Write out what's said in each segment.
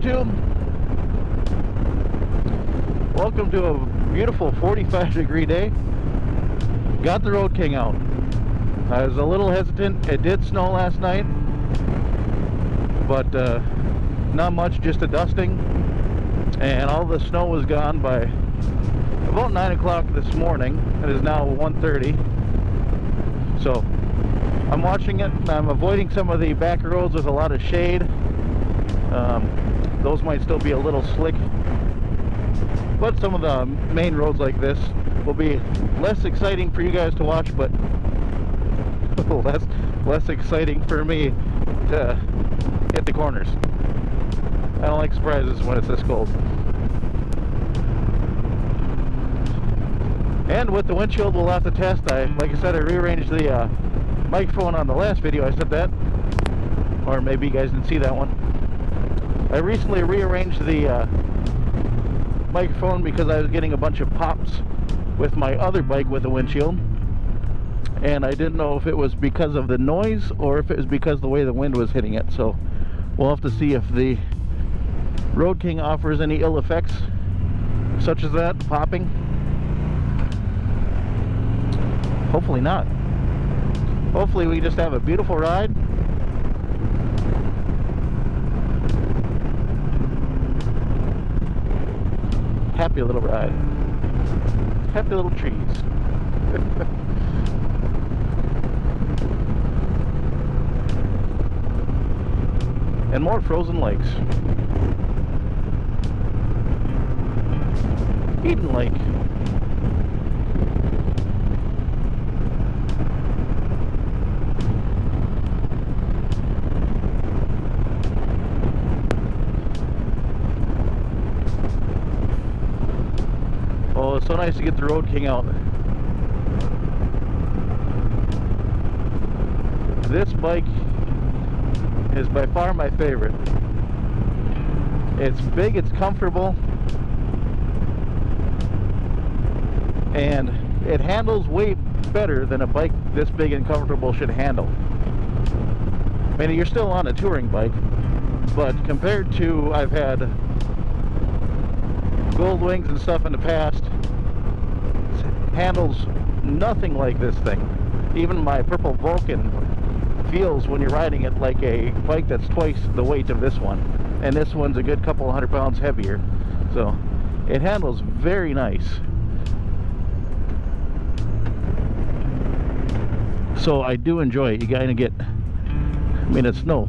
YouTube? Welcome to a beautiful 45-degree day. Got the Road King out. I was a little hesitant. It did snow last night, but not much, just a dusting. And all the snow was gone by about 9 o'clock this morning. It is now 1:30. So I'm watching it. I'm avoiding some of the back roads with a lot of shade. Those might still be a little slick, but some of the main roads like this will be less exciting for you guys to watch, but less exciting for me to hit the corners. I don't like surprises when it's this cold. And with the windshield, we'll have to test. Like I said, I rearranged the microphone on the last video. I said that, or maybe you guys didn't see that one. I recently rearranged the microphone because I was getting a bunch of pops with my other bike with the windshield, and I didn't know if it was because of the noise or if it was because the way the wind was hitting it. So we'll have to see if the Road King offers any ill effects such as that, popping. Hopefully not. Hopefully we just have a beautiful ride. Happy little ride. Happy little trees. And more frozen lakes. Eden Lake. Oh, it's so nice to get the Road King out. This bike is by far my favorite. It's big, it's comfortable, and it handles way better than a bike this big and comfortable should handle. I mean, you're still on a touring bike, but compared to, I've had Goldwings and stuff in the past, it handles nothing like this thing. Even my Purple Vulcan feels, when you're riding it, like a bike that's twice the weight of this one, and this one's a good couple 100 pounds heavier. So it handles very nice. So I do enjoy it. You gotta get, I mean, it's no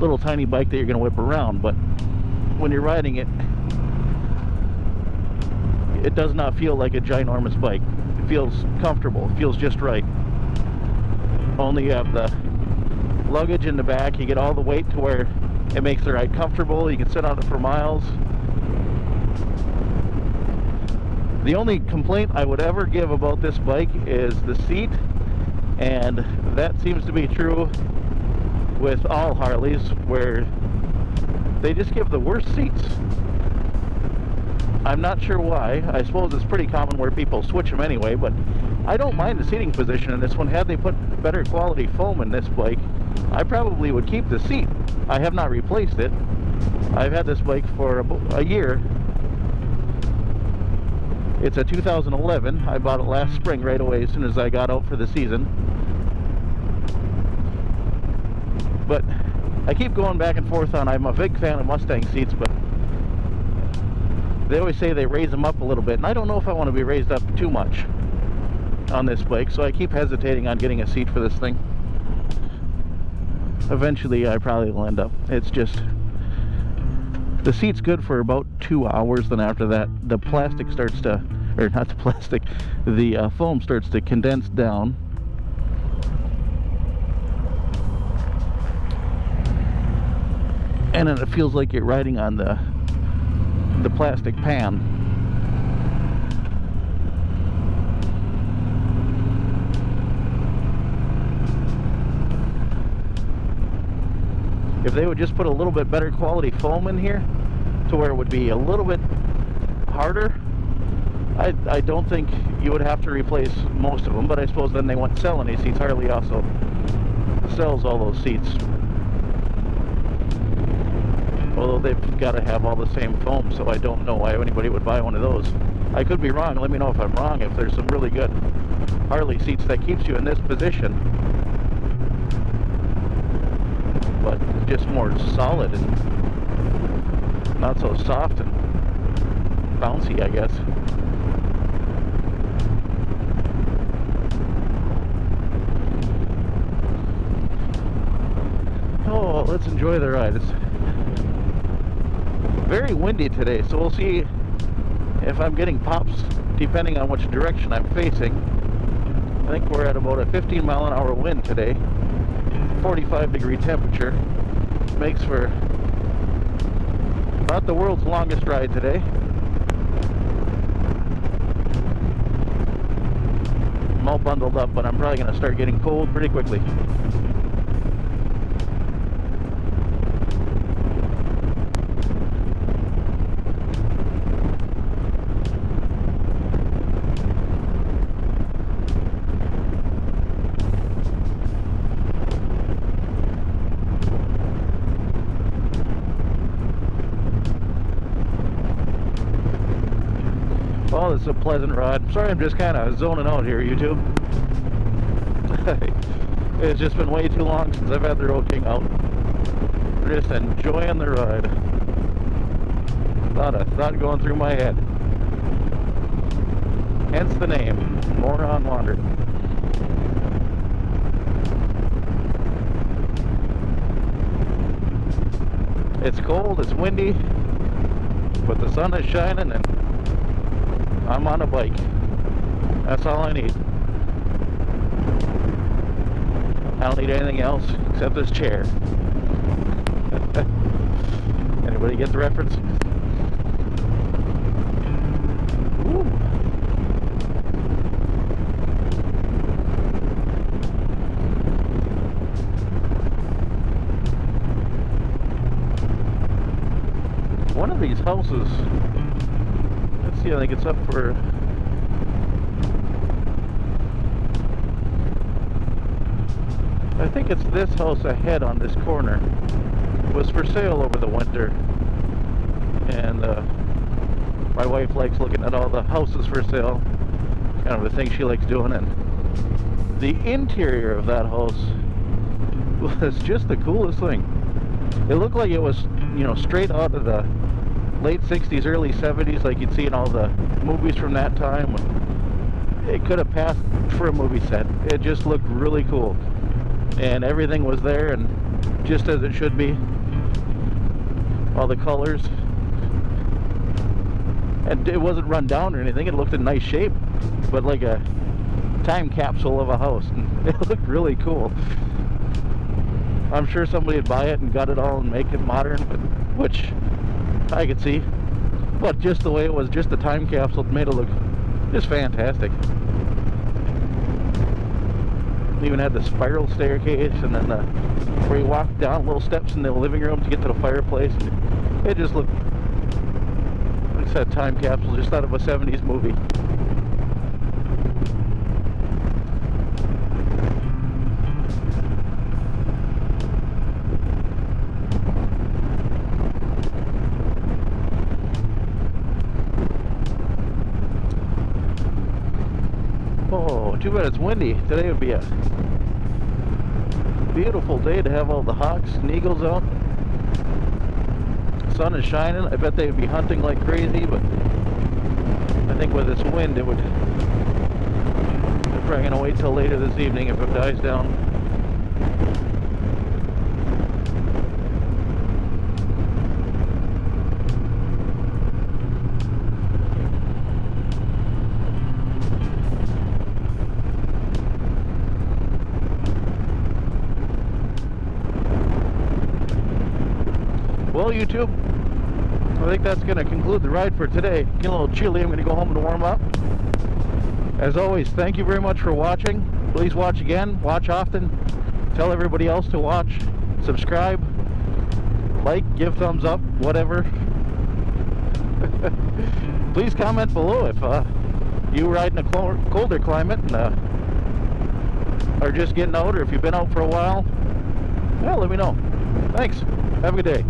little tiny bike that you're gonna whip around, but when you're riding it, it does not feel like a ginormous bike. It feels comfortable. It feels just right. Only you have the luggage in the back. You get all the weight to where it makes the ride comfortable. You can sit on it for miles. The only complaint I would ever give about this bike is the seat, and that seems to be true with all Harleys, where they just give the worst seats. I'm not sure why. I suppose it's pretty common where people switch them anyway, but I don't mind the seating position in this one. Had they put better quality foam in this bike, I probably would keep the seat. I have not replaced it. I've had this bike for a year. It's a 2011. I bought it last spring right away as soon as I got out for the season. But I keep going back and forth on, I'm a big fan of Mustang seats, but they always say they raise them up a little bit, and I don't know if I want to be raised up too much on this bike, so I keep hesitating on getting a seat for this thing. Eventually I probably will end up. It's just, the seat's good for about 2 hours, then after that the plastic starts to, or not the plastic, the foam starts to condense down, and then it feels like you're riding on the plastic pan. If they would just put a little bit better quality foam in here to where it would be a little bit harder, I don't think you would have to replace most of them, but I suppose then they won't sell any seats. Harley also sells all those seats. Although they've got to have all the same foam, so I don't know why anybody would buy one of those. I could be wrong. Let me know if I'm wrong. If there's some really good Harley seats that keeps you in this position, but just more solid and not so soft and bouncy, I guess. Oh, let's enjoy the ride. It's very windy today, so we'll see if I'm getting pops depending on which direction I'm facing. I think we're at about a 15-mile-an-hour wind today. 45-degree temperature. Makes for about the world's longest ride today. I'm all bundled up, but I'm probably going to start getting cold pretty quickly. Oh, this is a pleasant ride. I'm sorry I'm just kind of zoning out here, YouTube. It's just been way too long since I've had the Road King out. Just enjoying the ride. Not a thought going through my head. Hence the name, Moron Wander. It's cold, it's windy, but the sun is shining and I'm on a bike. That's all I need. I don't need anything else except this chair. Anybody get the reference? Ooh. One of these houses, let's see, I think it's up for I think it's this house ahead on this corner was for sale over the winter, and my wife likes looking at all the houses for sale, kind of a thing she likes doing, and the interior of that house was just the coolest thing. It looked like it was, you know, straight out of the late 60s, early 70s, like you'd see in all the movies from that time. It could have passed for a movie set. It just looked really cool. And everything was there and just as it should be. All the colors. And it wasn't run down or anything. It looked in nice shape, but like a time capsule of a house. And it looked really cool. I'm sure somebody would buy it and gut it all and make it modern, but, which I could see. But just the way it was, just the time capsule, made it look just fantastic. Even had the spiral staircase, and then where you walk down little steps in the living room to get to the fireplace. And it just looked like I said, time capsule, just out of a 70s movie. Oh, too bad it's windy. Today would be a beautiful day to have all the hawks and eagles out. The sun is shining. I bet they would be hunting like crazy, but I think with this wind, they're probably going to wait till later this evening if it dies down. Well, YouTube, I think that's going to conclude the ride for today. Getting a little chilly. I'm going to go home and warm up. As always, thank you very much for watching. Please watch again. Watch often. Tell everybody else to watch. Subscribe. Like. Give thumbs up. Whatever. Please comment below if you ride in a colder climate and are just getting out, or if you've been out for a while. Well, let me know. Thanks. Have a good day.